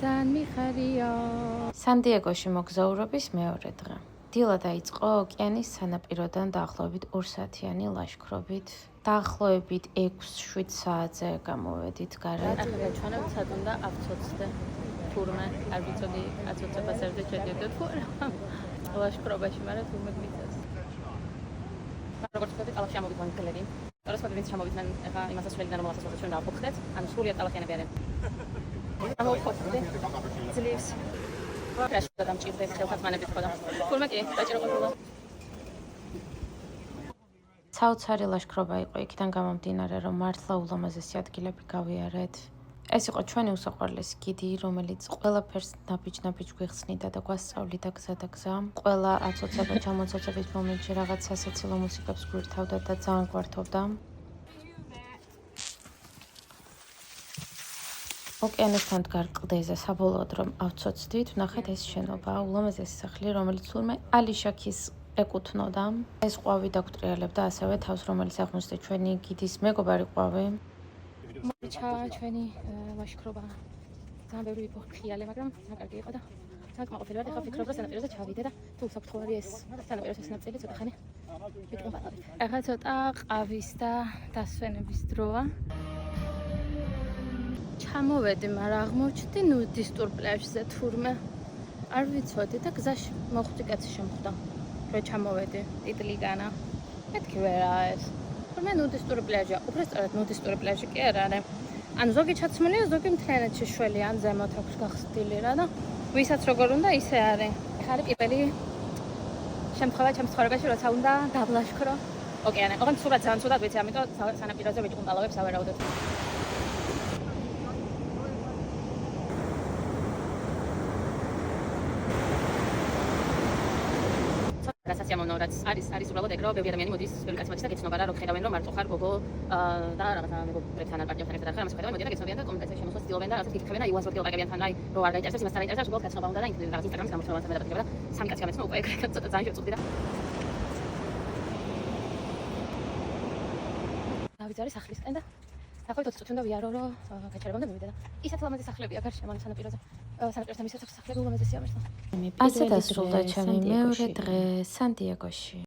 ძალიან მიხარია. სან-დიეგოში მოგზაურობის მეორე დღე. დილა დაიწყო ოკეანის სანაპიროდან დაახლოებით 2 საათიანი ლაშქრობით. დაახლოებით 6-7 საათზე გამოვედით გარეთ. ახლა ჩვენებს სათუნდა ავცოცდე თურმე არ ვიცოდი აცოცებას ერთად შედიოდეთ თუ არა ლაშქრობაში, მაგრამ თურმე გვიწევს. როგორც ვთქვით, ტალახში ამოვიდნენ გლები. teraz ვინც ჩამოვიდნენ ახლა იმასაც შველიდან რომელსაც ვთქვით ჩვენ დავფუძხდეთ, ანუ სრულიად ტალახიანები არიან. ამოვხოცდი ძლივს რაშუა დამჭირდეს ხელთათმანებით ხოდა. თურმე კი დაჭირო ყოლა. საოცარი ლაშქრობა იყო იქიდან გამომდინარე, რომ მართლა ულამაზესი ადგილები გავიარეთ. ეს იყო ჩვენი უსაყვარლესი გიდი, რომელიც ყველაფერს ნაბიჯ-ნაბიჯ გვიხსნიდა და გვასწავლიდა გზა და გზა. ყველა აცოცება ჩამოცოცების მომენტში რაღაც სასაცილო მუსიკებს გვირთავდა და ძალიან გვართობდა. ოკეანესთან დგარ კლდეზე საბოლოოდ რომ ავცოცდით, ვნახეთ ეს შენობა, ულამაზესი სახლი, რომელიც თურმე ალიშაქის ეკუთვნოდა. ეს ყვავი დაგტრიალებდა ასევე თავს, რომელიც აღმოჩნდა ჩვენი გიდის მეგობარი ყვავი. მოიჩა ჩვენი ლაშქრობა. ძალიან ბევრი ვიფრთხილე, მაგრამ ძალიან კარგი იყო და ძალიან კმაყოფილი ვარ. ახლა ვფიქრობ, რომ სანაპიროზე ჩავიდე და თუ საფრთხოვანი ეს სანაპიროს ეს ნაწილი ცოტა ხანი ვიტყობ. ახლა ცოტა ყავის და დასვენების დროა. ჩამოვედი, მაგრამ აღმოჩნდი ნუდისტურ პლაჟზე თურმე. არ ვიცოდი და გზაში მოხვდი კაცი შემხვდა. რომ ჩამოვედი ტიტლიგანა. მეთქი ვერა ეს. თურმე ნუდისტური პლაჟია. უბრალოდ ნუდისტური პლაჟი კი არა, არა. ანუ ზოგი ჩაცმულია, ზოგი მთლიანად შეშველი ან ზემოთ აქვს გახსნილი რა და ვისაც როგორ უნდა ისე არის. ხარ პირველი შემთხვევა ჩემს ცხოვრებაში, როცა უნდა დავლაშქრო ოკეანე. ოღონდ სულად ძალიან ცუდად ვიცი, ამიტომ სანაპიროზე ვიჭუნტალავებს ავერაუდებ. რასაც ამოვნო რაც არის უბრალოდ ეგ რომ ბევრი ადამიანი მოდის ბევრი კაცი მოდის და გეცნობა რა რომ ხედავენ რომ მარტო ხარ გოგო და რაღაცა მეგობრებთან ან პარტნიორთან ერთად ხარ ამას ხედავენ მოდიან და გეცნობიან და კომუნიკაციაში შემოსვლას ცდილობენ და რაღაცა გიქხებენ და იუანს ვერტიალაკებიანთან აი რომ არ გაიჭერს იმას არ გაიჭერს უბრალოდ კაცნობა უნდა და რაღაც ინსტაგრამის გამოჩვენებაც ამედაპატება და სამი კაცი გამეცნო უკვე ეგ ცოტა ძალიან შევწუხდი და დავიძარი სახლისკენ და ახლა 20 წუთი უნდა ვიარო რომ გაჩერებამდე მივიდე და ისეთ ლამაზი სახლებია გარშემო სანაპიროზე სანაპიროსთან ისეთ სახლები ულამაზესია მართლა. ასე დასრულდა ჩემი მეორე დღე სან-დიეგოში.